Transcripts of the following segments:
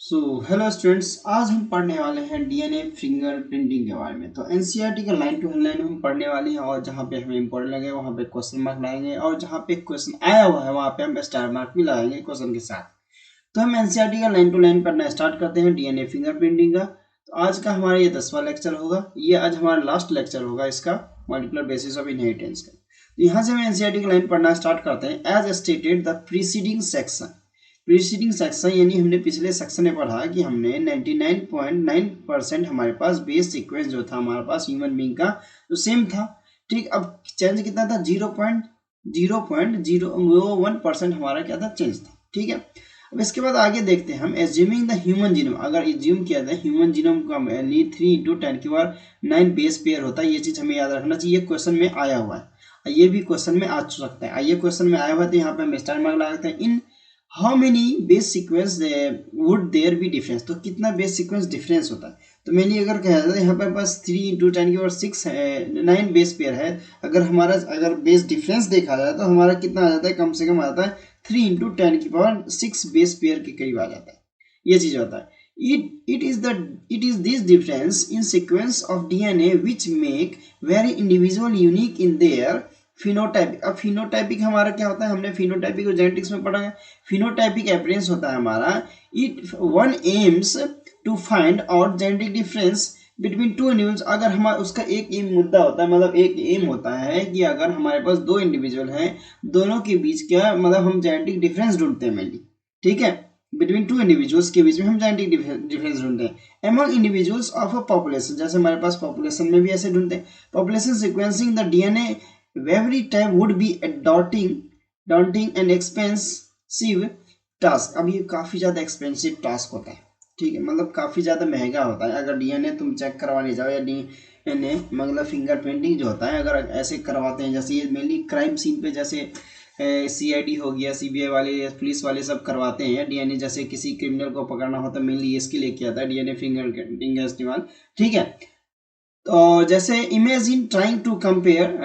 So hello students, आज हम पढ़ने वाले हैं डीएनए फिंगरप्रिंटिंग के बारे में। तो एनसीईआरटी का लाइन टू लाइन हम पढ़ने वाले हैं और जहाँ पे हमें इंपॉर्टेंट लगे वहाँ पे क्वेश्चन मार्क लगाएंगे और जहाँ पे क्वेश्चन आया हुआ है वहाँ पे हम स्टार मार्क भी लगाएंगे क्वेश्चन के साथ। तो हम एनसीईआरटी का लाइन टू लाइन पढ़ना स्टार्ट करते हैं डीएनए फिंगरप्रिंटिंग का। तो आज का हमारा ये 10वां लेक्चर होगा, ये आज हमारा लास्ट लेक्चर होगा इसका, मल्टीपल बेसिस ऑफ इनहेरिटेंस का। तो यहाँ से हम एनसीईआरटी का लाइन पढ़ना स्टार्ट करते हैं। As stated the preceding section यानी हमने पिछले सेक्शन में पढ़ा कि हमने 99.9% हमारे पास बेस सीक्वेंस जो था हमारे पास ह्यूमन बीइंग का तो सेम था। ठीक, अब चेंज कितना था? 0.001% हमारा क्या था? चेंज था। ठीक है, अब इसके बाद आगे देखते हैं हम। एज्यूमिंग द ह्यूमन जीनोम, अगर एज्यूम किया जाए ह्यूमन जीनोम का 3 × 10⁻⁹ बेस पेयर होता है। ये चीज हमें याद रखना चाहिए, क्वेश्चन में आया हुआ है, ये भी क्वेश्चन में आ सकता है। आइए क्वेश्चन में आया हुआ है तो यहाँ पे हम स्टार मार्क लगाते हैं। In how many base sequence would there be difference, तो कितना बेस सीक्वेंस डिफरेंस होता है। तो मैंने अगर कहा जाता है यहाँ पर पास 3 × 10⁻⁶ है, 9 बेस पेयर है। अगर बेस डिफरेंस देखा जाए तो हमारा कितना आ जाता है? कम से कम आ जाता है 3 × 10⁻⁶ बेस पेयर के करीब आ जाता है। ये चीज होता है। It is this difference in sequence of DNA which make very individual unique in their phenotypic. अब फिनोटाइपिक हमारा क्या होता है? हमने फिनोटाइपिक को जेनेटिक्स में पढ़ा है। फिनोटाइपिक अपीयरेंस होता है हमारा, it one aims to find out genetic difference between two individuals. अगर हमारा उसका एक एम मुद्दा होता है, मतलब एक एम होता है कि अगर हमारे पास दो इंडिविजुअल हैं, दोनों के बीच क्या मतलब हम जेनेटिक डिफरेंस ढूंढते हैं मेनली। ठीक है, बिटवीन टू इंडिविजुअल्स के बीच में हम जेनेटिक डिफरेंस ढूंढते हैं। Among individuals of a population, जैसे हमारे पास पॉपुलेशन में भी ऐसे ढूंढते हैं। Population sequencing the DNA every time would be a daunting and expensive task। अब ये काफी ज्यादा एक्सपेंसिव टास्क होता है। ठीक है, मतलब काफी ज्यादा महंगा होता है। अगर डीएनए तुम चेक करवाने जाओ या डीएनए मतलब फिंगरप्रिंटिंग जो होता है, अगर ऐसे करवाते हैं, जैसे ये मेनली क्राइम सीन पे जैसे सीआईडी हो गया, सीबीआई वाले, पुलिस वाले सब करवाते हैं डीएनए। जैसे किसी क्रिमिनल को पकड़ना हो तो मेनली इसके लिए किया था डीएनए फिंगरप्रिंटिंग का इस्तेमाल। ठीक है, तो जैसे imagine trying to compare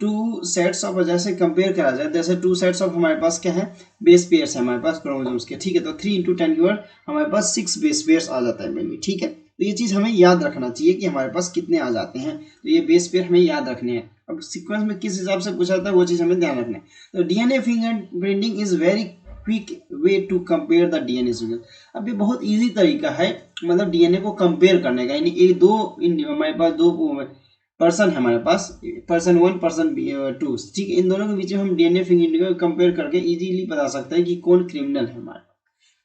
two sets of, जैसे कंपेयर करा जाए, जैसे टू सेट्स ऑफ हमारे पास क्या है? बेस पेयर्स है हमारे पास क्रोमोसोम्स के। ठीक है, तो 3 × 10⁻⁴ हमारे पास 6 बेस पेयर्स आ जाता है मेनली। ठीक है, तो ये चीज हमें याद रखना चाहिए कि हमारे पास कितने आ जाते हैं। तो ये बेस पेयर हमें याद रखने हैं। अब सीक्वेंस में किस हिसाब से पूछा जाता है वो चीज हमें ध्यान रखना है। तो DNA fingerprinting is very quick way to compare the DNA sequence. अब ये बहुत इजी तरीका है मतलब डीएनए को कंपेयर करने का। यानी एक दो हमारे पास दो पर्सन है, हमारे पास पर्सन 1 पर्सन 2। ठीक है, इन दोनों के बीच में हम डीएनए फिंगरप्रिंटिंग को कंपेयर करके इजीली बता सकते हैं कि कौन क्रिमिनल है हमारे।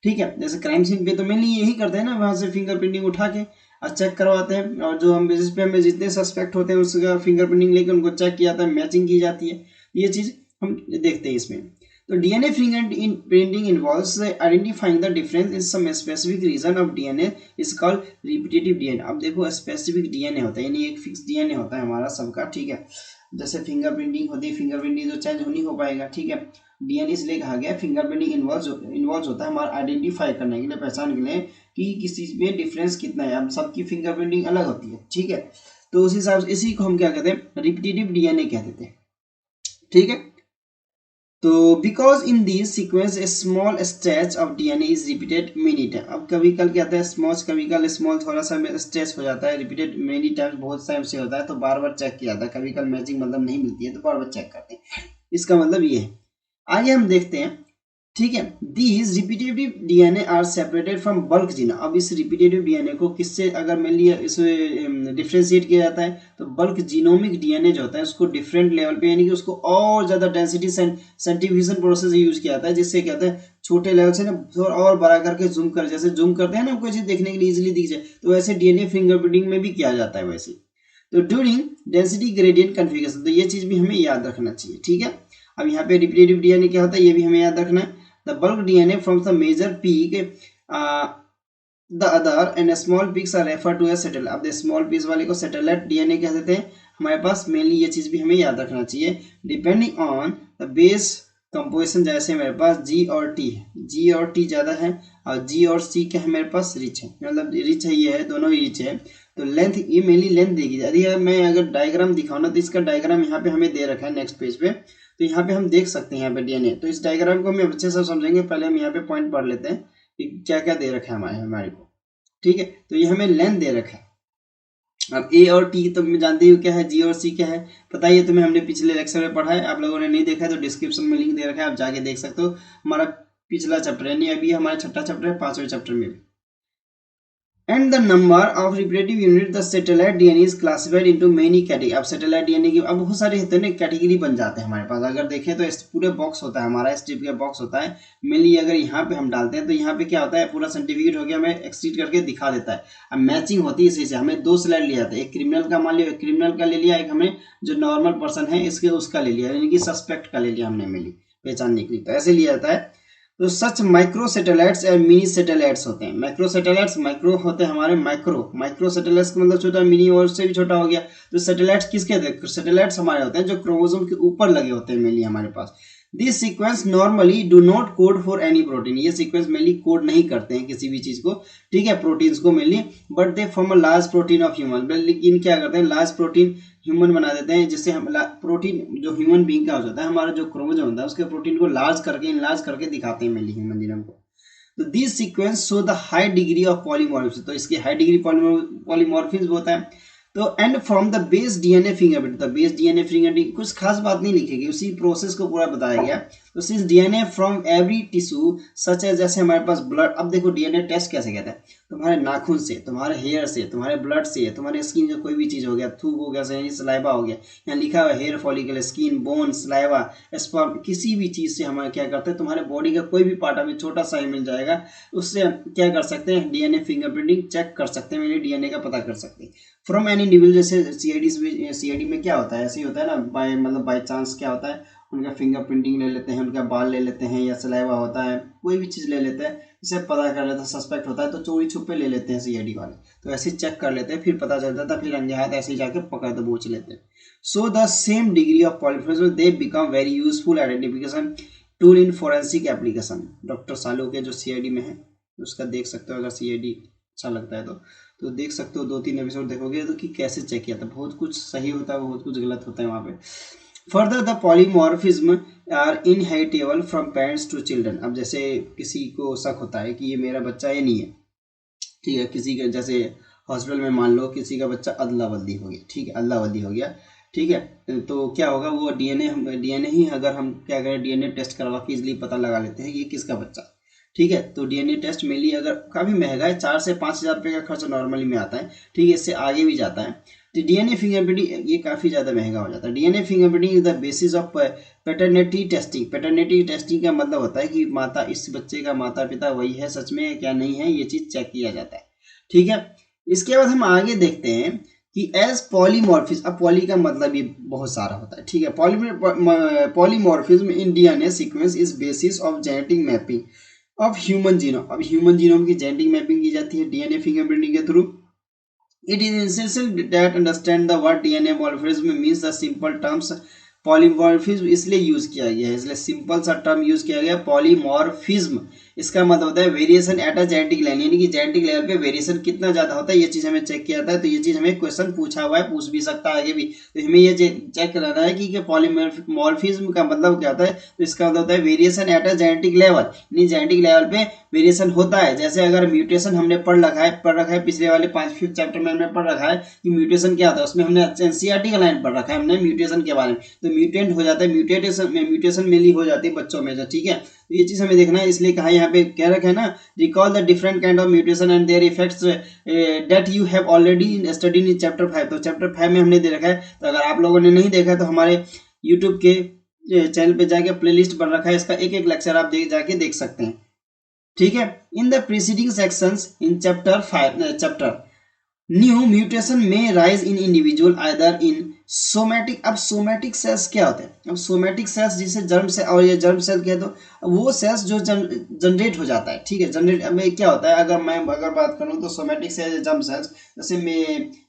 ठीक है, जैसे क्राइम सीन पे तो मेनली यही करते हैं ना, वहां से फिंगरप्रिंटिंग उठा के चेक करवाते हैं, और जो हम बेसिस पे हमें जितने सस्पेक्ट होते हैं उसका फिंगरप्रिंटिंग लेके उनको चेक किया जाता है, मैचिंग की जाती है। ये चीज हम देखते हैं इसमें। तो DNA fingerprinting involves identifying the difference in some specific region of DNA is called repetitive DNA. अब देखो स्पेसिफिक डीएनए होता है, यानी एक फिक्स डीएनए होता है हमारा सबका। ठीक है, जैसे फिंगरप्रिंटिंग होती है, फिंगरप्रिंटिंग तो चेंज नहीं हो पाएगा। ठीक है, डीएनए इसलिए कहा गया फिंगरप्रिंटिंग इन्वॉल्व होता है हमारा आइडेंटिफाई करने के लिए, पहचान के लिए कि किसी में डिफरेंस कितना है। अब सबकी फिंगरप्रिंटिंग अलग होती है। ठीक है, तो उस हिसाब से इसी को हम क्या कहते हैं? रिपीटेटिव डीएनए कह देते हैं। ठीक है, तो because in this sequence A small stretch of DNA is repeated many time. अब कभी कल क्या होता है? स्मॉल कभी कल स्मॉल थोड़ा सा स्ट्रेच हो जाता है, रिपीटेड मेनी टाइम्स बहुत टाइम से होता है, तो बार बार चेक किया जाता है। कभी कल मैचिंग मतलब नहीं मिलती है तो बार बार चेक करते हैं। इसका मतलब ये है। आइए हम देखते हैं। ठीक है, these repetitive DNA are separated from bulk gene. अब इस रिपीटेटिव डीएनए को किससे अगर मान लिया इसे डिफ्रेंशिएट किया जाता है तो बल्क जीनोमिक डीएनए जो होता है उसको डिफरेंट लेवल पे, यानी कि उसको और ज्यादा डेंसिटी सेंट्रीफ्यूजन प्रोसेस यूज किया जाता है, जिससे क्या होता है छोटे लेवल से ना थोड़ा और बड़ा करके जूम कर, जैसे जूम करते हैं ना कोई चीज देखने के लिए इजिली दिख जाए, तो वैसे डीएनए फिंगरप्रिंटिंग में भी किया जाता है वैसे। तो ड्यूरिंग डेंसिटी ग्रेडियंट कन्फिगरेशन, तो ये चीज भी हमें याद रखना चाहिए। ठीक है, अब यहाँ पे रिपीटेटिव डीएनए क्या होता है ये भी हमें याद रखना है। The bulk DNA from the major peak, the other and small peaks are referred to as satellite। अब स्मॉल पीस वाले को सैटेलाइट डीएनए कह देते हैं हमारे पास। मेनली ये चीज भी हमें याद रखना चाहिए। Depending on the base composition, जैसे मेरे पास जी और टी है, जी और टी ज्यादा है और जी और सी क्या है मेरे पास? रिच है, मतलब रिच है, ये है दोनों ही रिच है। तो लेंथ, ये मेनली लेंथ देगी जाती है। मैं अगर डायग्राम दिखाऊँ ना तो इसका डायग्राम यहाँ पे हमें दे रखा है नेक्स्ट पेज पे, तो यहाँ पे हम देख सकते हैं यहाँ पे डीएनए। तो इस डायग्राम को हम अच्छे से समझेंगे। पहले हम यहाँ पे पॉइंट पढ़ लेते हैं क्या क्या दे रखा है हमारे को, ठीक है। तो ये हमें लेंथ दे रखा है। अब ए और टी तो मैं जानती हूँ क्या है, जी और सी क्या है पता ही है तुम्हें, हमने पिछले लेक्चर में पढ़ा है। आप लोगों ने नहीं देखा है तो डिस्क्रिप्शन में लिंक दे रखा है, आप जाके देख सकते हो। हमारा पिछला चैप्टर है, नहीं अभी हमारा छठा चैप्टर है, 5वें चैप्टर में भी। And the number of reproductive unit the satellite DNA is classified into many category। अब satellite DNA की अब बहुत सारे होते हैं ना कैटेगरी बन जाते हैं हमारे पास। अगर देखें तो इस पूरे बॉक्स होता है हमारा, इस टाइप का बॉक्स होता है मेनली। अगर यहाँ पे हम डालते हैं तो यहाँ पे क्या होता है, पूरा सर्टिफिकेट हो गया हमें एक्सटीड करके दिखा देता है। अब मैचिंग होती है इसी से, हमें 2 स्लाइड लिया जाता है, एक क्रिमिनल का मान लिया, एक क्रिमिनल का ले लिया, एक हमें जो नॉर्मल पर्सन है इसके उसका ले लिया, यानी कि सस्पेक्ट का ले लिया हमने मेनली पहचानने के लिए, तो ऐसे लिया जाता है। तो सच माइक्रो सैटेलाइट्स और मिनी सैटेलाइट्स होते हैं। माइक्रो सैटेलाइट्स, माइक्रो होते हैं हमारे माइक्रो सैटेलाइट्स का मतलब छोटा, मिनी और से भी छोटा हो गया। तो सैटेलाइट्स किसके थे, सैटेलाइट्स हमारे होते हैं जो क्रोमोसोम के ऊपर लगे होते हैं मेनली हमारे पास। This sequence normally do not code for any protein. ये सीक्वेंस मेनली कोड नहीं करते हैं किसी भी चीज को, ठीक है, प्रोटीन्स को mainly, but they form a large protein of human. लेकिन क्या करते हैं, लार्ज प्रोटीन ह्यूमन बना देते हैं, जिससे हम प्रोटीन जो ह्यूमन बींग का हो जाता है, हमारा जो क्रोमोसोम होता है उसके प्रोटीन को लार्ज करके इनलार्ज करके दिखाते हैं मेनली ह्यूमन जीनोम को। तो this sequence show the high degree of polymorphism. तो इसकी हाई डिग्री पॉलीमॉर्फिज्म होता है। तो and from the base DNA fingerprint, the base DNA fingerprint कुछ खास बात नहीं लिखेगी, उसी प्रोसेस को पूरा बताया गया। तो since DNA from every tissue such as, जैसे हमारे पास ब्लड, अब देखो डीएनए टेस्ट कैसे कहता है, तुम्हारे नाखून से, तुम्हारे हेयर से, तुम्हारे ब्लड से, तुम्हारे स्किन का कोई भी चीज हो गया, थूक हो गया, सलाइवा हो गया, यहाँ लिखा हुआ hair follicle, skin, bone, saliva, sperm, किसी भी चीज से हमारे क्या करते हैं, तुम्हारे बॉडी का कोई भी पार्ट हमें छोटा सा ही मिल जाएगा, उससे क्या कर सकते हैं, डीएनए फिंगरप्रिंटिंग चेक कर सकते हैं, मेरे डीएनए का पता कर सकते हैं फ्रॉम एनी इंडिविजुअल। जैसे सीआईडी में क्या होता है, ऐसे ही होता है ना, बाय चांस क्या होता है, उनका फिंगरप्रिंटिंग ले लेते हैं, उनका बाल ले लेते हैं, या सलाइवा होता है, कोई भी चीज़ ले लेते हैं, इसे पता कर लेते हैं, सस्पेक्ट होता है तो चोरी छुपे ले लेते हैं सीआईडी वाले, तो ऐसे चेक कर लेते हैं, फिर पता चलता था, फिर रंगे हाथ ऐसे ही जाके पकड़ दबोच लेते हैं। So the same degree of polymorphism they become very useful identification tool in forensic application. Doctor सालू के जो सीआईडी में है उसका देख सकते हो, अगर सीआईडी अच्छा लगता है तो देख सकते हो, 2-3 एपिसोड देखोगे तो कि कैसे चेक किया था, बहुत कुछ सही होता है, बहुत कुछ गलत होता है वहाँ पे। Further the polymorphism are inheritable from parents to children. अब जैसे किसी को शक होता है कि ये मेरा बच्चा ये नहीं है, ठीक है, किसी का जैसे हॉस्पिटल में मान लो किसी का बच्चा अदला बदली हो गया, ठीक है, अदला बदली हो गया, ठीक है, तो क्या होगा, वो डीएनए ही अगर हम क्या करें, डीएनए टेस्ट करवा के इजिली पता लगा लेते हैं ये किसका बच्चा, ठीक है। तो डीएनए टेस्ट मेनली अगर काफ़ी महंगा है, 4 से 5 हज़ार रुपये का खर्च नॉर्मली में आता है, ठीक है, इससे आगे भी जाता है। तो डीएनए फिंगरप्रिंटिंग ये काफ़ी ज़्यादा महंगा हो जाता है। DNA fingerprinting is the basis of paternity testing. Paternity testing का मतलब होता है कि माता, इस बच्चे का माता पिता वही है सच में क्या नहीं है, ये चीज़ चेक किया जाता है, ठीक है। इसके बाद हम आगे देखते हैं कि एज पॉलीमॉर्फिज्म, अब पॉली का मतलब ये बहुत सारा होता है, ठीक है। Polymorphism in DNA sequence is basis of genetic mapping of human genome. अब ह्यूमन जीनोम की जेनेटिक मैपिंग की जाती है डीएनए फिंगरप्रिंटिंग के through. It is essential that understand the word DNA polymorphism means the simple terms. Polymorphism इसलिए use किया गया है, इसलिए सिंपल सा टर्म यूज किया गया पॉलीमॉर्फिज्म। इसका मतलब होता है variation at a genetic level, यानी कि जेनेटिक लेवल पे वेरिएशन कितना ज्यादा होता है, ये चीज हमें चेक किया जाता है। तो ये चीज हमें क्वेश्चन पूछा हुआ है, पूछ भी सकता है आगे भी, तो हमें ये चेक कराना है कि पॉलीमॉर्फिज्म का मतलब क्या होता है। तो इसका मतलब होता है variation at a genetic level, यानी जेनेटिक लेवल पे वेरिएशन होता है। जैसे अगर म्यूटेशन हमने पढ़ रखा है पिछले वाले 5th चैप्टर में हमने पढ़ रखा है कि म्यूटेशन क्या होता है, उसमें हमने एनसीईआरटी का लाइन पढ़ रखा है हमने म्यूटेशन के बारे में। तो म्यूटेंट हो जाता है, म्यूटेशन मेनली हो जाती है बच्चों में, ठीक है। तो ये चीज हमें देखना है, इसलिए कहा यहाँ पे कह रखा है ना, recall the different kind of mutation and there effects that you have already studied in chapter 5। तो चैप्टर 5 में हमने दे रखा है, तो अगर आप लोगों ने नहीं देखा है तो हमारे यूट्यूब के चैनल पे जाके प्लेलिस्ट बन रखा है, इसका एक एक लेक्चर आप जाके देख सकते हैं, ठीक है। In the preceding sections in chapter new mutation में rise in individual either in somatic. अब सोमैटिक सेल्स क्या होते हैं, अब सोमैटिक सेल्स जिसे जर्म सेल, और ये जर्म सेल कहते हो वो सेल्स जो जनरेट हो जाता है, ठीक है, जनरेट। अब क्या होता है, अगर बात करूँ तो सोमैटिक सेल्स जर्म सेल्स, जैसे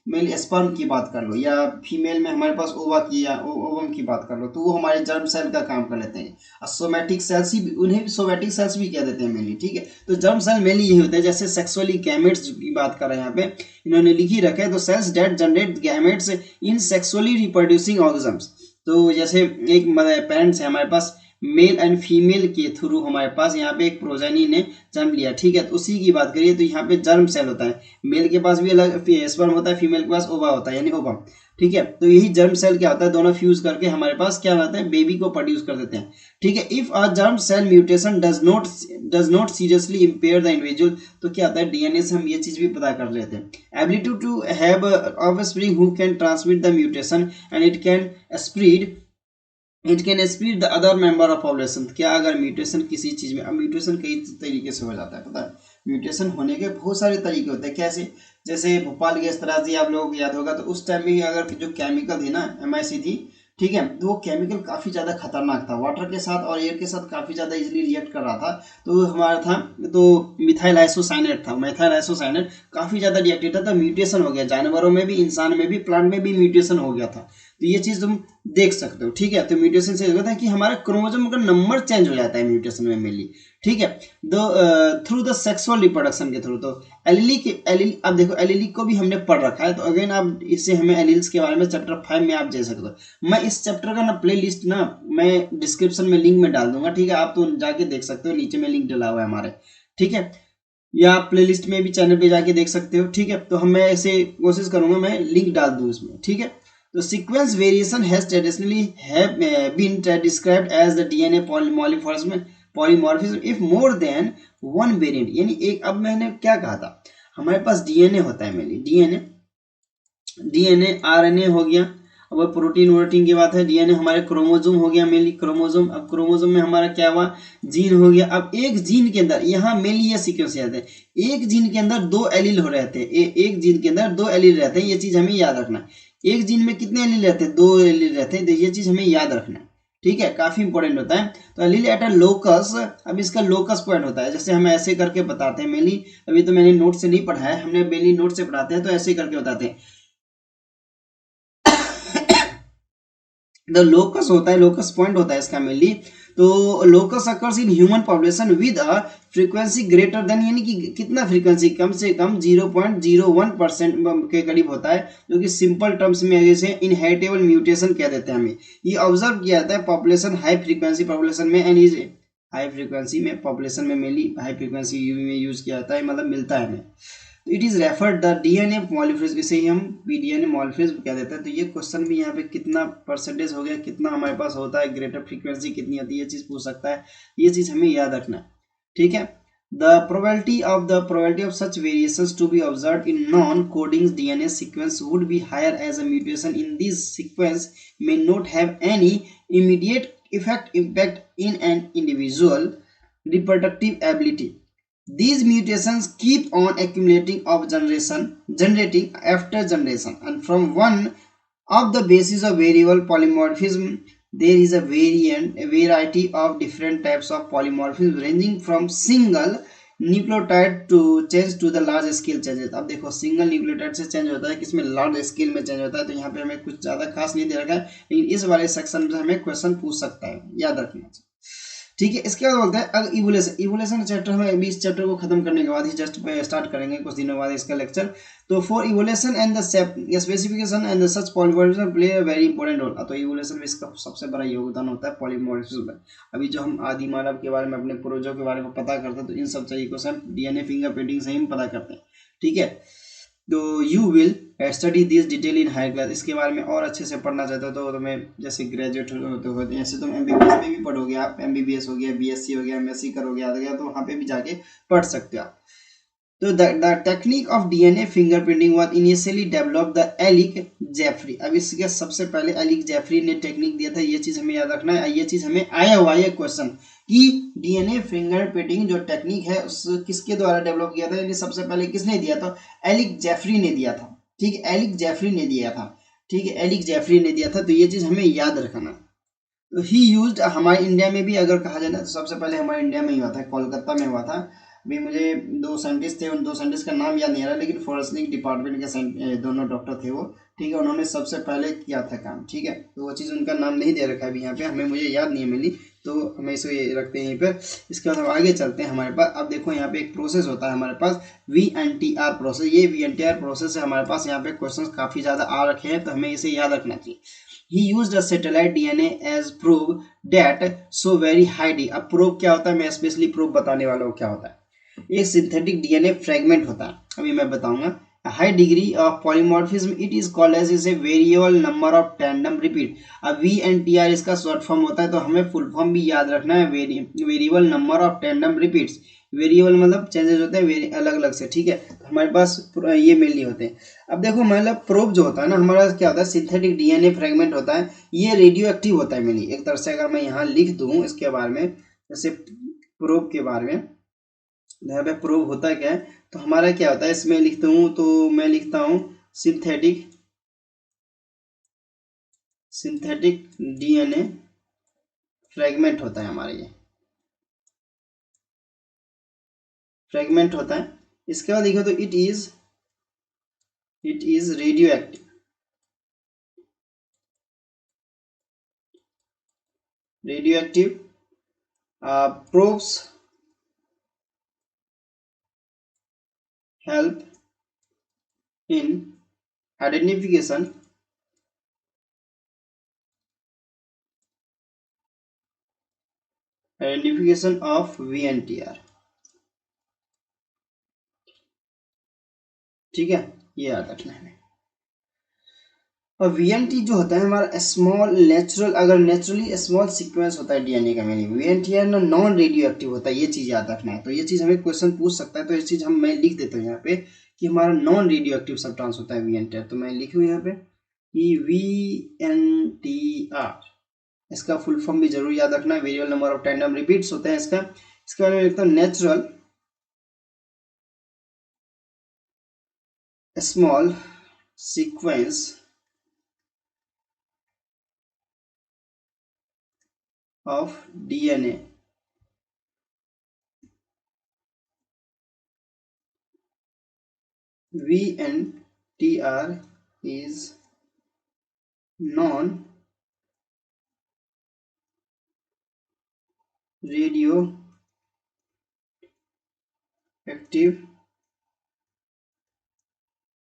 मेल स्पर्म की बात कर लो, या फीमेल में हमारे पास ओवा की या ओवम की बात कर लो, तो वो हमारे जर्म सेल का काम कर लेते हैं। और सोमैटिक सेल्स ही, उन्हें भी सोमैटिक सेल्स भी कह देते हैं मेनली, ठीक है। तो जर्म सेल मेनली यही होता है, जैसे सेक्सुअली गैमेट्स की बात कर रहे हैं यहाँ पे इन्होंने लिखी रखा है। तो सेल्स डेट जनरेट गैमेट्स इन सेक्सुअली रिप्रोड्यूसिंग ऑर्गेनिजम्स। तो जैसे एक पेरेंट्स है हमारे पास, मेल एंड फीमेल के थ्रू हमारे पास यहाँ पे एक प्रोजेनी ने जन्म लिया, ठीक है। तो उसी की बात करिए तो यहाँ पे जर्म सेल होता है, मेल के पास भी अलग स्पर्म होता है, फीमेल के पास ओवा होता है यानी ओवम, ठीक है। तो यही जर्म सेल क्या होता है, दोनों फ्यूज करके हमारे पास क्या होता है, बेबी को प्रोड्यूस कर देते हैं, ठीक है। If a germ cell mutation does not seriously impair the individual, तो क्या होता है, डीएनए से हम ये चीज भी पता कर लेते हैं। Ability to have offspring who can transmit the mutation and it can spread the other member of population. क्या अगर म्यूटेशन किसी चीज में, अब म्यूटेशन कई तरीके से हो जाता है, पता है, म्यूटेशन होने के बहुत सारे तरीके होते हैं। कैसे, जैसे भोपाल गैस त्रासदी आप लोगों को याद होगा, तो उस टाइम में अगर जो केमिकल थी ना, MIC थी, ठीक है, तो वो केमिकल काफ़ी ज़्यादा खतरनाक था, वाटर के साथ और एयर के साथ काफ़ी ज़्यादा इजीली रिएक्ट कर रहा था। तो हमारा था, तो मिथाइल आइसोसाइनेट था, मिथाइल आइसोसाइनेट काफ़ी ज़्यादा रिएक्टेड था, तो म्यूटेशन हो गया, जानवरों में भी, इंसान में भी, प्लांट में भी म्यूटेशन हो गया था। तो ये चीज़ तुम देख सकते हो, ठीक है। तो म्यूटेशन से होता है कि हमारे क्रोमोसोम का नंबर चेंज हो जाता है म्यूटेशन में मेनली, ठीक है, थ्रू द सेक्सुअल रिप्रोडक्शन के थ्रू। तो एलील, अब देखो एलील को भी हमने पढ़ रखा है, तो अगेन आप इससे हमें एलील्स के बारे में चैप्टर 5 में आप दे सकते हो। मैं इस चैप्टर का ना प्ले लिस्ट ना मैं डिस्क्रिप्शन में लिंक में डाल दूंगा, ठीक है, आप तो जाके देख सकते हो, नीचे में लिंक डला हुआ है हमारे, ठीक है, या आप प्ले लिस्ट में भी चैनल पे जाके देख सकते हो, ठीक है। तो हम, मैं ऐसे कोशिश करूंगा मैं लिंक डाल दूँ इसमें, ठीक है। तो sequence variation has traditionally have been described as the DNA polymorphism if more than one variant, यानी एक, अब मैंने क्या कहा था, हमारे पास डीएनए होता है मेनली, डीएनए आरएनए हो गया, अब प्रोटीन वोटीन की बात है, डीएनए हमारे क्रोमोजोम हो गया मेनली, क्रोमोजोम, अब क्रोमोजोम में हमारा क्या हुआ, जीन हो गया। अब एक जीन के अंदर यहाँ मेनली ये सीक्वेंस याद है, एक जीन के अंदर दो एलील हो रहते हैं, एक जीन के अंदर दो एलील रहते हैं, ये चीज हमें याद रखना है। एक जीन में कितने एलील रहते हैं, दो एलील रहते हैं, तो ये चीज हमें याद रखना है, ठीक है, काफी इंपॉर्टेंट होता है। तो एलील एट अ लोकस, अब इसका लोकस पॉइंट होता है, जैसे हम ऐसे करके बताते हैं मेनली, अभी तो मैंने नोट से नहीं पढ़ा है, हमने मेनली नोट से पढ़ाते हैं, तो ऐसे करके बताते हैं। द लोकस होता है, लोकस पॉइंट होता है इसका मेनली। तो locus occurs in human population with a frequency greater than, यानी कि कितना फ्रीक्वेंसी, कम से कम 0.01% के करीब होता है, जो कि सिंपल टर्म्स में जैसे इनहेरिटेबल म्यूटेशन कह देते हैं हमें। ये ऑब्जर्व किया जाता है पॉपुलेशन हाई फ्रीक्वेंसी पॉपुलेशन में, एंड इज हाई फ्रीक्वेंसी में पॉपुलेशन में मेनली हाई फ्रीक्वेंसी में यूज किया जाता है, मतलब मिलता है हमें। It is referred the DNA polymorphism, इसे ही हम डीएनए मॉलिफिज्म कह देते हैं। तो ये क्वेश्चन भी यहाँ पे कितना परसेंटेज हो गया, कितना हमारे पास होता है, ग्रेटर फ्रीक्वेंसी कितनी आती है, ये चीज पूछ सकता है, ये चीज हमें याद रखना है, ठीक है। The probability of such variations to be observed in non-coding DNA sequence would be higher, as a mutation in this sequence may not have any immediate impact in an individual reproductive ability. These mutations keep on accumulating of generating after generation, and from one of the basis of variable polymorphism, there is a variety of different types of polymorphism ranging from single nucleotide to change to the large scale changes. अब देखो single nucleotide से change होता है, किसमें, large scale में change होता है। तो यहाँ पे हमें कुछ ज्यादा खास नहीं दे रखा है, लेकिन इस वाले सेक्शन में हमें क्वेश्चन पूछ सकता है, याद रखना चाहिए, ठीक है। इसके बाद बोलते हैं अगर इवोल्यूशन चैप्टर हमें अभी इस चैप्टर को खत्म करने के बाद ही जस्ट स्टार्ट करेंगे कुछ दिनों बाद इसका लेक्चर। तो for evolution and the specification and the such polymorphism play a very important role. तो इवोल्यूशन में इसका सबसे बड़ा योगदान होता है पॉलीमॉर्फिज्म में। अभी जो हम आदि मानव के बारे में, अपने पूर्वजों के बारे में पता करते हैं, तो इन सब तरीकों से हम डीएनए फिंगरप्रिंटिंग से ही पता करते हैं, ठीक है। तो you will study this detail in higher class, इसके बारे में और अच्छे से पढ़ना चाहते हो तो तुम्हें जैसे ग्रेजुएट होते हैं, जैसे तुम एमबीबीएस में भी पढ़ोगे, आप एमबीबीएस हो गया, बीएससी हो गया, एमएससी करोगे, आ गया, तो वहाँ पे भी जाके पढ़ सकते हो आप। तो the technique of DNA fingerprinting was initially developed the Alec Jeffrey. अब इसके सबसे पहले एलिक जेफरी ने टेक्निक दिया था, ये चीज हमें याद रखना है, ये चीज हमें आया हुआ है क्वेश्चन कि डीएनए फिंगरप्रिंटिंग जो टेक्निक है उस किसके द्वारा डेवलप किया था, यानी सबसे पहले किसने दिया था, एलिक जेफरी ने दिया था, ठीक है, एलिक जेफरी ने दिया था, ठीक है, एलिक जेफरी ने दिया था। तो ये चीज हमें याद रखना। तो ही यूज्ड, हमारे इंडिया में भी अगर कहा जाए ना, तो सबसे पहले हमारे इंडिया में ही हुआ था, कोलकाता में हुआ था। अभी मुझे दो साइंटिस्ट थे, उन दो साइंटिस्ट का नाम याद नहीं आ रहा, लेकिन फॉरेंसिक डिपार्टमेंट के दोनों डॉक्टर थे वो, ठीक है, उन्होंने सबसे पहले किया था काम, ठीक है। तो वो चीज़ उनका नाम नहीं दे रखा है अभी यहाँ पे, हमें मुझे याद नहीं है मिली, तो हमें इसे रखते हैं यहीं पर। इसके बाद हम आगे चलते हैं हमारे पास। अब देखो यहाँ पे एक प्रोसेस होता है हमारे पास, VNTR प्रोसेस। ये VNTR प्रोसेस है हमारे पास, यहाँ पे क्वेश्चन काफ़ी ज़्यादा आ रखे हैं, तो हमें इसे याद रखना चाहिए। He used a satellite DNA as probe that so very high D. अब प्रूव क्या होता है, मैं स्पेशली प्रूव बताने वाला हूँ क्या होता है। एक सिंथेटिक डीएनए फ्रेगमेंट होता है, अभी मैं बताऊंगा। High degree of polymorphism it is called as is a variable number of tandem repeat. अब वी एन टी आर इसका शॉर्ट फॉर्म होता है, तो हमें फुल फॉर्म भी याद रखना है, variable number of tandem repeats. Variable मतलब चेंजेस होते हैं अलग अलग से, ठीक है। तो हमारे पास ये मेनली होते हैं। अब देखो मतलब प्रोब जो होता है ना हमारा क्या होता है, सिंथेटिक डीएनए फ्रेगमेंट होता है, ये रेडियो एक्टिव होता है मेनली। एक तरह से अगर मैं यहाँ लिख दूँ इसके बारे में, जैसे प्रोब के बारे में, यहाँ पे प्रोब होता क्या है, तो हमारा क्या होता है इसमें लिखता हूँ, तो मैं लिखता हूँ सिंथेटिक डीएनए फ्रेगमेंट होता है हमारा, ये फ्रेगमेंट होता है। इसके बाद लिखो तो it is radio active. Radio active probes help in identification of VNTR, ठीक है, ये याद रखना है। और वीएनटी जो होता है हमारा स्मॉल नेचुरल, अगर नेचुरली स्मॉल सीक्वेंस होता है डीएनए का, मेनली वीएनटीआर ना नॉन रेडियो एक्टिव होता है, ये चीज याद रखना है। तो ये चीज हमें क्वेश्चन पूछ सकता है, तो ये चीज मैं लिख देता हूँ यहाँ पे कि हमारा नॉन रेडियो एक्टिव सब्सटेंस होता है वीएनटीआर। तो मैं लिखूँ यहाँ पे कि वीएनटीआर, इसका फुल फॉर्म भी जरूर याद रखना है, variable number of tandem repeats होते हैं इसका। इसके बारे में लिखता हूँ natural small sequence of DNA VNTR is non radioactive।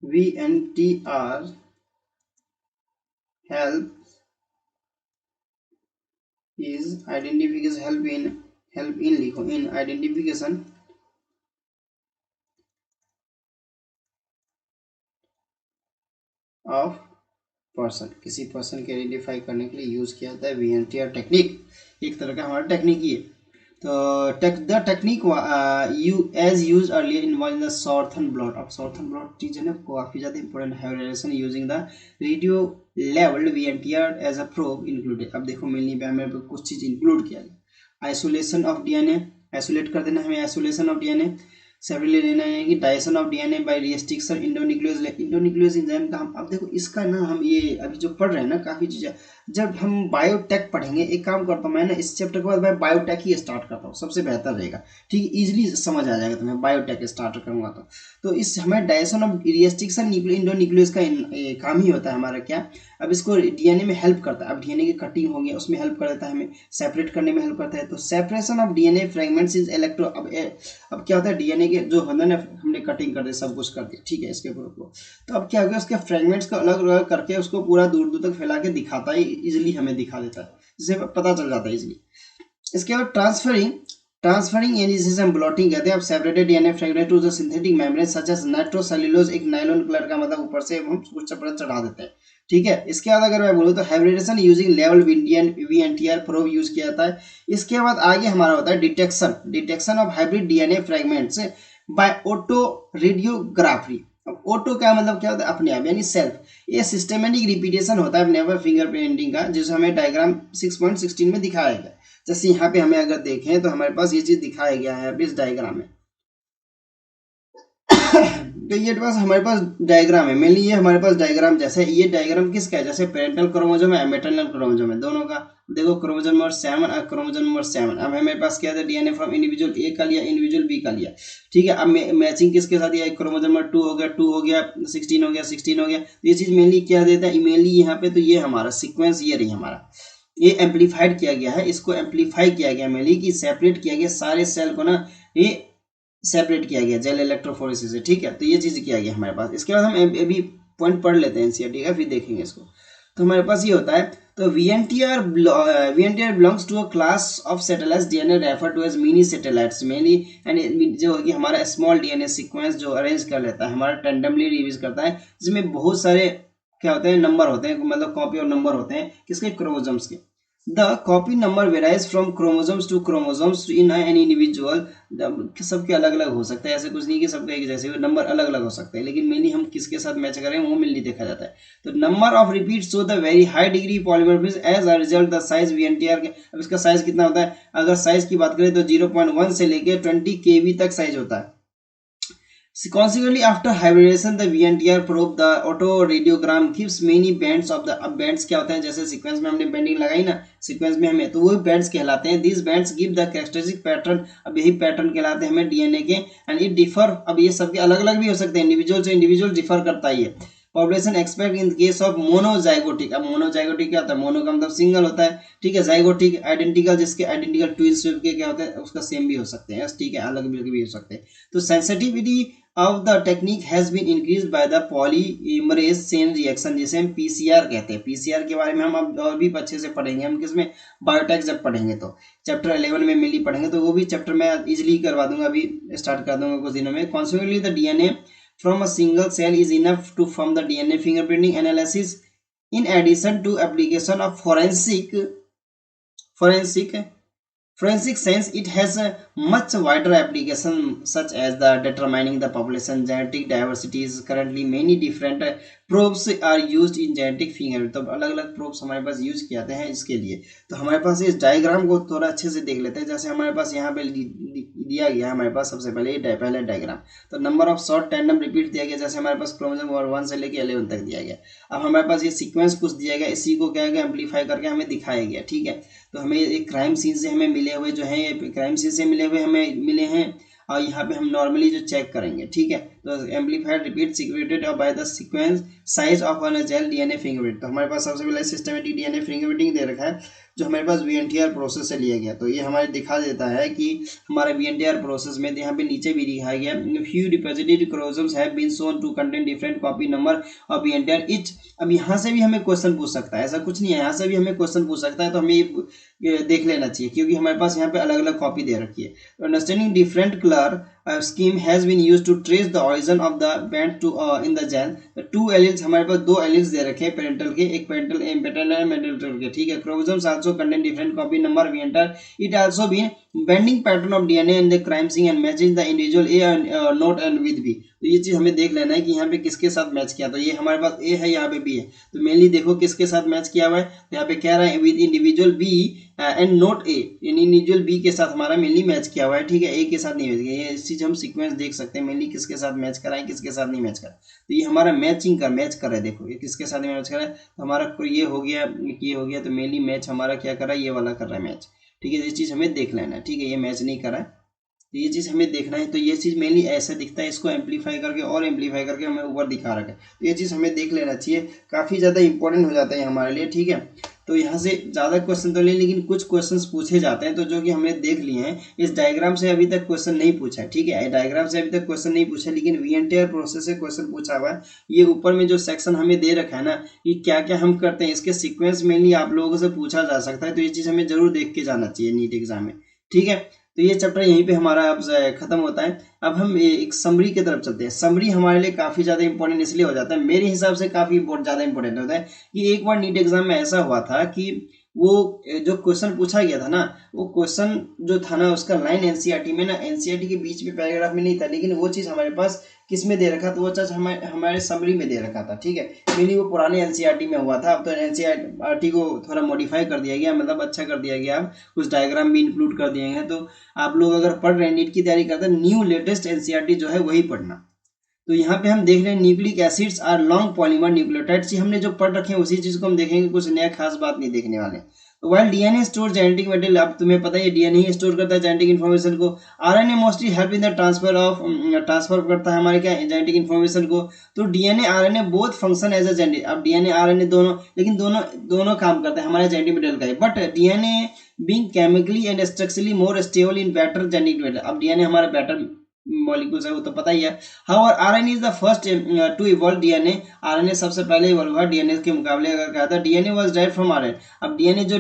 VNTR help is identification, help in लिखो in identification of पर्सन, किसी पर्सन के आइडेंटिफाई करने के लिए यूज किया जाता है वीएनटीआर टेक्निक। एक तरह का हमारा टेक्निक ही है। तो the technique you as use earlier involve the southern blot. अब सॉर्थन ब्लॉट चीज है ना काफी ज्यादा इंपॉर्टेंट है, relation using the radio labelled VNTR as a probe included. अब देखो मेनली हमें कुछ चीज इंक्लूड किया गया। आइसोलेशन ऑफ डीएनए, आइसोलेट कर देना हमें आइसोलेशन ऑफ डीएनए। सेपरेटली लेना है कि digestion of DNA by restriction endonuclease enzyme का। हम अब देखो इसका ना हम ये अभी जो पढ़ रहे हैं ना काफी चीजें, जब हम बायोटेक पढ़ेंगे, एक काम करता हूँ मैं ना इस चैप्टर के बाद मैं बायोटेक ही स्टार्ट करता हूँ, सबसे बेहतर रहेगा, ठीक है, इजीली समझ आ जाएगा तुम्हें बायोटेक स्टार्ट करूंगा तो इस हमें डाइजेशन ऑफ रिस्ट्रिक्शन इंडोन्यूक्लियोज का काम ही होता है हमारा क्या। अब इसको डीएनए में हेल्प करता है, अब डीएनए की कटिंग हो गया उसमें हेल्प कर देता है, हमें सेपरेट करने में हेल्प करता है। तो separation of DNA fragments is electro. अब क्या होता है डीएनए के जो होता है ना, हमने कटिंग कर दी सब कुछ कर दिया, ठीक है, इसके ग्रुप को, तो अब क्या हो गया उसके फ्रेगमेंट्स को अलग अलग करके उसको पूरा दूर दूर तक फैला के दिखाता है, इजिली हमें दिखा देता है, जिससे पता चल जाता है इजिली। इसके बाद ट्रांसफरिंग यानी जिसे हम ब्लॉटिंग कहते हैं। अब separated DNA fragment to the synthetic membrane such as nitrocellulose, एक नायलॉन कलर का मतलब ऊपर से हम कुछ चढ़ा देते हैं, ठीक है। इसके बाद अगर मैं बोलूँ तो हाइब्रिडेशन यूजिंग लेवल वीएनटीआर प्रोब यूज किया जाता है। इसके बाद आगे हमारा होता है detection of hybrid DNA fragments by autoradiography. अब ऑटो का मतलब क्या होता है, अपने आप यानी सेल्फ। ये सिस्टमेटिक रिपीटेशन होता है अपने आप फिंगरप्रिंटिंग का, जिसे हमें डायग्राम 6.16 में दिखाया गया। जैसे यहाँ पे हमें अगर देखें तो हमारे पास ये चीज दिखाया गया है इस डायग्राम में। तो ये पास हमारे पास डायग्राम है, मेनली ये हमारे पास डायग्राम जैसे, ये डायग्राम किसका है, जैसे पेरेंटल क्रोमोसोम है मैटरनल क्रोमोसोम है, दोनों का। देखो क्रोमोसोम नंबर 7 और क्रोमोसोम नंबर 7। अब हमारे पास क्या था, डीएनए फ्रॉम इंडिविजुअल ए का लिया, इंडिविजुअल बी का लिया, ठीक है। अब मैचिंग किसके साथ, ये क्रोमोसोम नंबर 2 हो गया, 2 हो गया, 16 हो गया, 16 हो गया। ये चीज मेनली क्या देता है, मेनली यहाँ पे तो ये हमारा सीक्वेंस ये रही हमारा, ये एम्पलीफाइड किया गया है, इसको एम्पलीफाई किया गया मेनली कि सेपरेट किया गया सारे सेल को ना, ये सेपरेट किया गया जेल इलेक्ट्रोफोरेसिस से, ठीक है। तो ये चीज किया गया हमारे पास। इसके बाद हम अभी पॉइंट पढ़ लेते हैं एनसीईआरटी का, फिर देखेंगे इसको। तो हमारे पास ये होता है तो VNTR belongs to a class of satellites DNA referred to as mini satellites mainly, and जो कि हमारा स्मॉल DNA सीक्वेंस जो अरेंज कर लेता है, हमारा टेंडमली रिवीज करता है, जिसमें बहुत सारे क्या होते हैं, नंबर होते हैं, मतलब कॉपी और नंबर होते हैं किसके, क्रोमोसोम्स के। The copy number varies from chromosomes to chromosomes in an individual. सबके अलग अलग हो सकते हैं, ऐसे कुछ नहीं कि सबके एक जैसे, नंबर अलग अलग हो सकते हैं, लेकिन मेनली हम किसके साथ मैच करें वो मेनली देखा जाता है। तो number of repeat show the very high degree polymorphism, as a result the size VNTR के। अब इसका साइज कितना होता है, अगर साइज की बात करें तो 0.1 से लेके 20 KB तक साइज होता है। Consequently, after hybridization, the VNTR probe, the autoradiogram gives many bands of the, अब bands क्या होता है, जैसे सीक्वेंस में हमने बैंडिंग लगाई ना, सीक्वेंस में हमें, तो वो बैंड्स कहलाते हैं। These bands give the characteristic pattern, अब यही पैटर्न कहलाते हैं हमें DNA के, and it differ, अब ये सबके अलग अलग भी हो सकते हैं, इंडिविजुअल से इंडिविजुअल डिफर करता है ये। Population expect in case of monozygotic, अब मोनोजाइगोटिक क्या होता है, मोनो का मतलब सिंगल होता है, ठीक है, जाइगोटिक आइडेंटिकल, जिसके आइडेंटिकल ट्विंस के क्या होते हैं, उसका सेम भी हो सकते हैं, ठीक है, अलग भी हो सकते हैं। तो sensitivity of the technique has been increased by the polymerase chain reaction, जिसे हम PCR कहते हैं। PCR के बारे में हम अब और भी अच्छे से पढ़ेंगे, हम किसमें, बायोटेक जब पढ़ेंगे तो चैप्टर 11 में मिली पढ़ेंगे, तो वो भी चैप्टर मैं इजिली करवा दूंगा, अभी स्टार्ट कर दूंगा कुछ दिनों में। Consequently, the DNA from a single cell is enough to form the DNA fingerprinting analysis. In addition to application of forensic science, it has a much wider application such as the determining the population genetic diversities. Currently many different probes are used in genetic fingerprint, तो अलग अलग probes हमारे पास use किए जाते हैं इसके लिए। तो हमारे पास इस डायग्राम को थोड़ा अच्छे से देख लेते हैं। जैसे हमारे पास यहाँ पे दिया गया है, हमारे पास सबसे पहले पहले डायग्राम, तो number of short tandem repeat दिया गया, जैसे हमारे पास क्रोमोसोम 1 से लेकर 11 तक दिया गया। अब हमारे पास ये सीक्वेंस कुछ दिया गया, इसी को क्या गया, एम्पलीफाई करके हमें दिखाया गया, ठीक है। तो हमें एक क्राइम सीन से हमें मिले हुए जो है, क्राइम सीन से मिले हुए हमें मिले हैं, और यहाँ पे हम नॉर्मली जो चेक करेंगे, ठीक है। तो amplified repeat secreted by the sequence size of an gel DNA fingerprint. तो हमारे पास सबसे पहले सिस्टमेटिक DNA फिंगरप्रिंटिंग दे रखा है, जो हमारे पास VNTR प्रोसेस से लिया गया। तो ये हमारे दिखा देता है कि हमारे VNTR प्रोसेस में, यहाँ पे नीचे भी दिखाया गया, few deposited chromosomes have been shown to contain different copy number of VNTR each. अब यहाँ से भी हमें क्वेश्चन पूछ सकता है, ऐसा कुछ नहीं है, यहाँ से भी हमें क्वेश्चन पूछ सकता है, तो हमें ये देख लेना चाहिए, क्योंकि हमारे पास यहाँ पे अलग अलग कॉपी दे रखी है। Understanding different colour scheme has been used to trace the origin of the band to in the gene. The two alleles, हमारे पास दो alleles दे रखे हैं पेरेंटल के, एक पैटर्नल एंड मैटरनल के, ठीक है। Chromosomes also contain different copy number VNTR. It also been bending pattern of DNA in the crime scene and matching the individual A and not and with B. तो ये चीज हमें देख लेना है कि यहाँ पे किसके साथ मैच किया। तो ये हमारे पास A है, यहाँ पे B है, तो मेनली देखो किसके साथ मैच किया हुआ है। तो यहाँ पे कह रहा है with individual B and not A, individual B के साथ हमारा मेनली मैच किया हुआ है, ठीक है, A के साथ नहीं मैच किया। ये इस चीज हम सीक्वेंस देख सकते हैं, मेनली किसके साथ मैच करा है, किसके साथ नहीं मैच करा। तो ये हमारा मैचिंग का मैच कर रहा है, देखो ये किसके साथ मैच कर रहा है, तो हमारा ये हो गया, तो मेनली मैच हमारा क्या कर रहा है, ये वाला कर रहा है मैच, ठीक है। ये चीज हमें देख लेना है, ठीक है, ये मैच नहीं कर रहा है, तो ये चीज़ हमें देखना है। तो ये चीज़ मेनली ऐसे दिखता है, इसको एम्पलीफाई करके और एम्पलीफाई करके हमें ऊपर दिखा रखा है, तो ये चीज़ हमें देख लेना चाहिए, काफ़ी ज़्यादा इंपॉर्टेंट हो जाता है हमारे लिए, ठीक है। तो यहाँ से ज़्यादा क्वेश्चन तो नहीं, लेकिन कुछ क्वेश्चंस पूछे जाते हैं, तो जो कि हमने देख लिए हैं। इस डायग्राम से अभी तक क्वेश्चन नहीं पूछा है, ठीक है, डायग्राम से अभी तक क्वेश्चन नहीं पूछा, लेकिन VNTR प्रोसेस से क्वेश्चन पूछा हुआ है। ये ऊपर में जो सेक्शन हमें दे रखा है ना, कि क्या क्या हम करते हैं, इसके सीक्वेंस मेनली आप लोगों से पूछा जा सकता है, तो ये चीज़ हमें जरूर देख के जाना चाहिए नीट एग्जाम में, ठीक है। तो ये चैप्टर यहीं पे हमारा अब खत्म होता है। अब हम एक समरी की तरफ चलते हैं। समरी हमारे लिए काफ़ी ज़्यादा इंपॉर्टेंट इसलिए हो जाता है, मेरे हिसाब से काफ़ी ज़्यादा इंपॉर्टेंट होता है, कि एक बार नीट एग्जाम में ऐसा हुआ था कि वो जो क्वेश्चन पूछा गया था ना, वो क्वेश्चन जो था ना, उसका लाइन एनसीईआरटी में ना, एनसीईआरटी के बीच में पैराग्राफ में नहीं था, लेकिन वो चीज़ हमारे पास किस में दे रखा था, वो चीज़ हमारे समरी में दे रखा था, ठीक है। मेनली वो पुराने एनसीईआरटी में हुआ था, अब तो एनसीईआरटी को थोड़ा मॉडिफाई कर दिया गया, मतलब अच्छा कर दिया गया, अब कुछ डायग्राम भी इंक्लूड कर दिए हैं। तो आप लोग अगर पढ़ रहे हैं, नीट की तैयारी करते हैं, न्यू लेटेस्ट एनसीईआरटी जो है वही पढ़ना। तो यहाँ पे हम देख रहे हैं nucleic acids are long polymer nucleotides, हमने जो पढ़ रखे हैं उसी चीज़ को हम देखेंगे, कुछ नया खास बात नहीं देखने वाले। तो while DNA store genetic material, अब तुम्हें पता है DNA ही स्टोर करता है जेनेटिक इन्फॉर्मेशन को। RNA mostly help in the transfer करता है हमारे क्या जेनेटिक इन्फॉर्मेशन को। तो DNA RNA both function as a genetic, अब DNA RNA दोनों, लेकिन दोनों काम करते हैं हमारे जेनेटिक मटेरियल का ही, but DNA being chemically and structurally more stable in better genetic material. अब DNA हमारा बेटर मॉलिक्यूल्स है वो तो पता ही है। However RNA is the first to evolve DNA. RNA सबसे पहले इवॉल्व हुआ डीएनए के मुकाबले अगर कहा था DNA was direct from RNA. अब डीएनए जो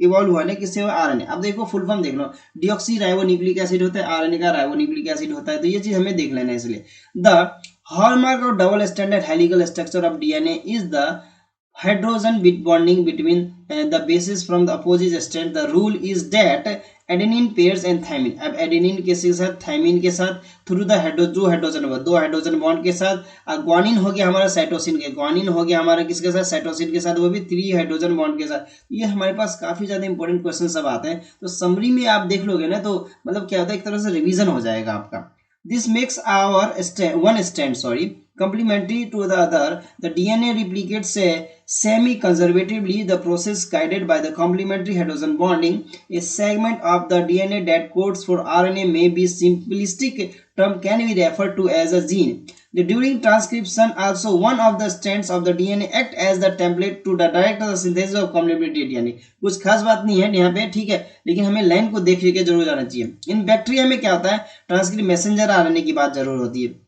इवॉल्व हुआ ना किससे हुआ आरएनए। अब देखो फुल फॉर्म देख लो, डीऑक्सी राइबोन्यूक्लिक एसिड होता है, आरएनए का राइबोन्यूक्लिक एसिड होता है, तो ये चीज हमें देख लेना है। इसलिए the hallmark of double standard helical structure of DNA is the hydrogen bit bonding between the bases from the opposite strand. The rule is that adenine pairs and thymine. अब एडेनिन के साथ थाइमिन के साथ through the दो hydrogen हुआ, दो hydrogen bond के साथ। ग्वानिन हो गया हमारा साइटोसिन के, ग्वानिन हो गया हमारा किसके साथ, साइटोसिन के साथ, वो भी 3 हाइड्रोजन बॉन्ड के साथ। ये हमारे पास काफी ज्यादा इंपॉर्टेंट क्वेश्चन सब आते हैं, तो समरी में आप देख लोगे ना तो मतलब क्या होता है, एक तरह से रिवीजन हो जाएगा आपका। This makes our one strand complementary to the other. The DNA replicates semi-conservatively. The process guided by the complementary hydrogen bonding. A segment of the DNA that codes for RNA may be simplistic term can be referred to as a gene. During transcription, also one of the strands of the DNA act as the template to the direct the synthesis of complementary DNA. कुछ खास बात नहीं है यहाँ पे, ठीक है, लेकिन हमें लाइन को देख के जरूर जाना चाहिए। इन बैक्टीरिया में क्या होता है, ट्रांसक्रिप्ट मैसेंजर आरएनए की बात जरूर होती है।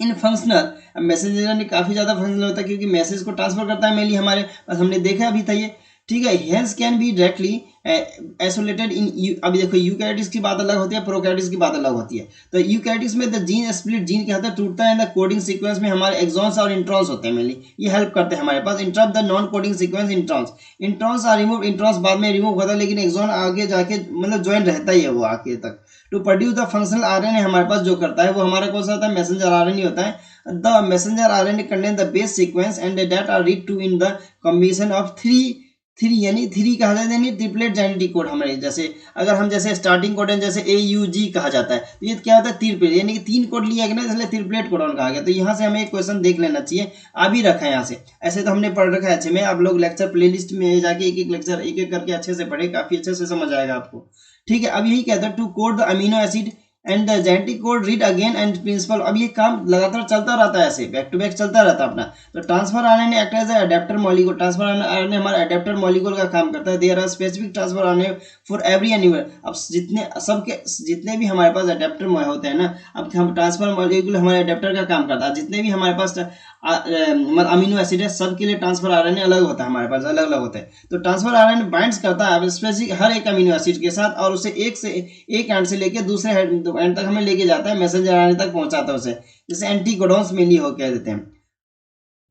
इन फंक्शनल, अब मैसेंजर आरएनए काफी ज्यादा फंक्शनल होता है क्योंकि मैसेज को ट्रांसफर करता है मेनली हमारे पास, हमने देखा अभी था ये, ठीक है। Hence can be directly isolated in. अभी देखो यूकैरियोट्स की बात अलग होती है, प्रोकैरियोट्स की बात अलग होती है। तो यूकैरियोट्स में द जीन स्प्लिट, जीन क्या होता है, टूटता है। द कोडिंग सीक्वेंस में हमारे एक्सॉन्स और इंट्रॉन्स होते हैं मेनली, ये हेल्प करते हैं हमारे पास। Interrupt the non coding sequence introns, introns are remove, introns बाद में रिमूव होता है, लेकिन एक्सॉन आगे जाके मतलब ज्वाइन रहता ही है वो आगे तक। To produce the functional RNA हमारे पास जो करता है वो हमारा कौन सा होता है, मैसेंजर आरएनए होता है। The messenger RNA contain the base sequence and that are read to in the combination of three यानी थ्री कहा जाता है, यानी ट्रिपलेट जेनेटिक कोड हमारे। जैसे अगर हम जैसे स्टार्टिंग कोड जैसे AUG कहा जाता है, तो ये क्या होता है, ट्रिपलेट, यानी कि 3 कोड लिया गया ना, इसलिए ट्रिपलेट कोडन कहा गया। तो यहाँ से हमें एक क्वेश्चन देख लेना चाहिए, आ भी रखा है यहाँ से। ऐसे तो हमने पढ़ रखा है अच्छे में, आप लोग लेक्चर प्लेलिस्ट में जाके एक एक लेक्चर एक एक करके अच्छे से पढ़े, काफी अच्छे से समझ आएगा आपको, ठीक है। अब यही कहता है to code the amino acid and the genetic code read again and principle. अब ये काम लगातार चलता रहता है, ऐसे बैक टू बैक चलता रहता है अपना। तो transfer RNA act as adapter molecule, transfer RNA हमारा अडेप्टर मॉलिक्यूल का काम करता है। There are specific transfer RNA for every animal. अब जितने भी हमारे पास अडेप्टर होते हैं ना, अब हम ट्रांसफर मॉलिक्यूल हमारे अडेप्टर का काम करता है। जितने भी हमारे पास अमीनो एसिड है सबके लिए ट्रांसफर आरएनए अलग होता है, हमारे पास अलग अलग होता है। तो ट्रांसफर आरएनए बाइंड्स करता है स्पेसिफिक हर एक अमीनो एसिड के साथ, और उसे एक एंड से लेके दूसरे एंड तक हमें लेके जाता है, मैसेंजर आरएनए तक पहुंचाता है उसे, जैसे एंटीकोडॉन्स मेनली हो कह देते हैं।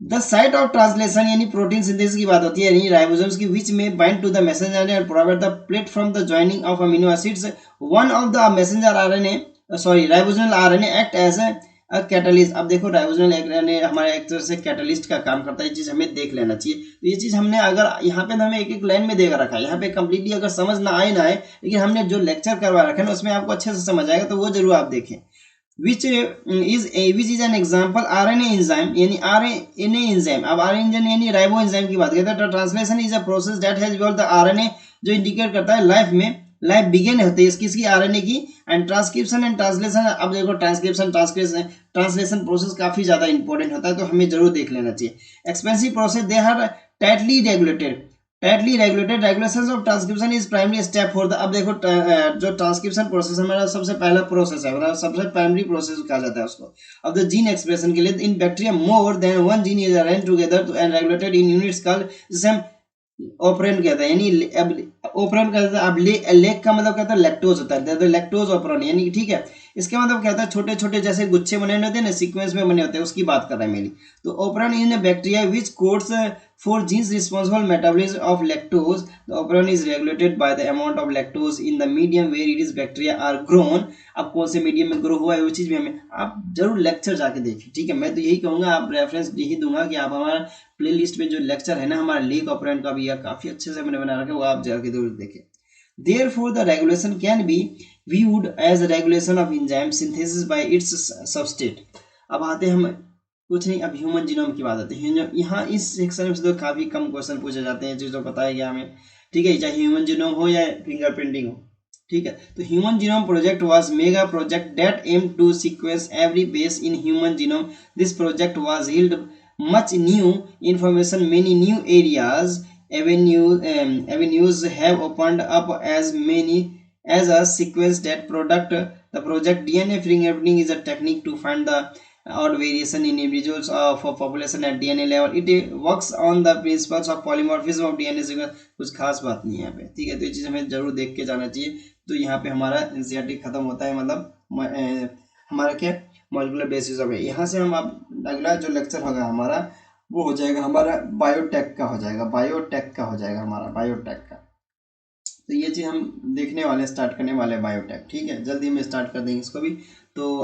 द साइट ऑफ ट्रांसलेशन यानी प्रोटीन सिंथेसिस की बात होती है, यानी राइबोसोम्स की विच में bind to the messenger RNA और provide the platform the joining of amino acids. One of the messenger RNA ribosomal RNA act as catalyst. अब देखो राइबोसोमल आरएनए हमारे एक तरह से कैटलिस्ट का काम करता है, ये चीज हमें देख लेना चाहिए। तो ये चीज हमने अगर यहाँ पे हमें एक एक लाइन में देकर रखा है, यहाँ पे कंप्लीटली अगर समझ ना आए ना आए, लेकिन हमने जो लेक्चर करवा रखा है ना उसमें आपको अच्छे से समझ आएगा, तो वो जरूर आप देखें। which is an example RNA enzyme यानी RNA enzyme। अब RNA enzyme यानी राइबो एंजाइम की बात करते हैं। तो translation is a process that has evolve the RNA, जो इंडिकेट करता है लाइफ में, लाइफ बिगिन होती है इसकी RNA की। एंड ट्रांसक्रिप्शन एंड ट्रांसलेशन, अब देखो ट्रांसलेशन प्रोसेस काफी ज्यादा इंपॉर्टेंट होता है, तो हमें जरूर देख लेना चाहिए। Expensive process they are tightly regulated, regulation of transcription is primary step for the. अब देखो जो ट्रांसक्रिप्शन प्रोसेस हमारा सबसे पहला प्रोसेस है, मतलब सबसे प्राइमरी प्रोसेस कहा जाता है उसको। अब द जीन एक्सप्रेशन के लिए इन bacteria more than one gene is arrange together and regulated in units called, जिसे हम ऑपरेंट कहते हैं, यानी अब ऑपरेंट कहते हैं। अब लेक का मतलब कहता है लैक्टोज होता है, लैक्टोज ऑपरेंट यानी, ठीक है। इसके मतलब क्या होता है, छोटे छोटे जैसे गुच्छे बने होते हैं ना, सीक्वेंस में बने होते हैं, उसकी बात कर रहा है मेरी। तो operon in bacteria which codes for genes responsible metabolism of lactose. The operon is regulated by the amount of lactose in the medium where it is bacteria are grown. अब कौन से मीडियम में ग्रो हुआ है वो चीज भी हमें आप जरूर लेक्चर जाके देखिए, ठीक है। मैं तो यही कहूंगा, आप रेफरेंस यही दूंगा कि आप हमारा प्ले लिस्ट में जो लेक्चर है ना हमारा लेक ऑपरेंट का भी है, काफी अच्छे से मैंने बना रखा है, वो आप जाके जरूर देखें। Therefore, the regulation can be viewed as a regulation of enzyme synthesis by its substrate. अब आते हैं हम कुछ नहीं, अब ह्यूमन जीनोम की बात आती है। यहाँ इस सेक्शन में से तो काफी कम क्वेश्चन पूछे जाते हैं, जो बताया गया हमें, ठीक है, चाहे ह्यूमन जीनोम हो या फिंगरप्रिंटिंग हो, ठीक है। तो human genome project was mega project that aim to sequence every base in human genome. This project was yielded much new information, many new areas, avenues have opened up as as a sequence that product the project DNA fingerprinting is a technique to find the odd variation in individuals of a population at DNA level. It works on the principles of polymorphism of DNA sequence. कुछ खास बात नहीं है यहाँ पे, ठीक है। तो ये चीज़ हमें जरूर देख के जाना चाहिए। तो यहाँ पे हमारा एनसीईआरटी खत्म होता है, मतलब हमारा क्या मॉलिक्यूलर बेसिस हो गया। यहाँ से हम अब अगला जो लेक्चर होगा हमारा वो हो जाएगा हमारा बायोटेक का हो जाएगा, बायोटेक का हो जाएगा हमारा, बायोटेक का। तो ये चीज़ हम देखने वाले, स्टार्ट करने वाले बायोटेक, ठीक है। जल्दी में स्टार्ट कर देंगे इसको भी। तो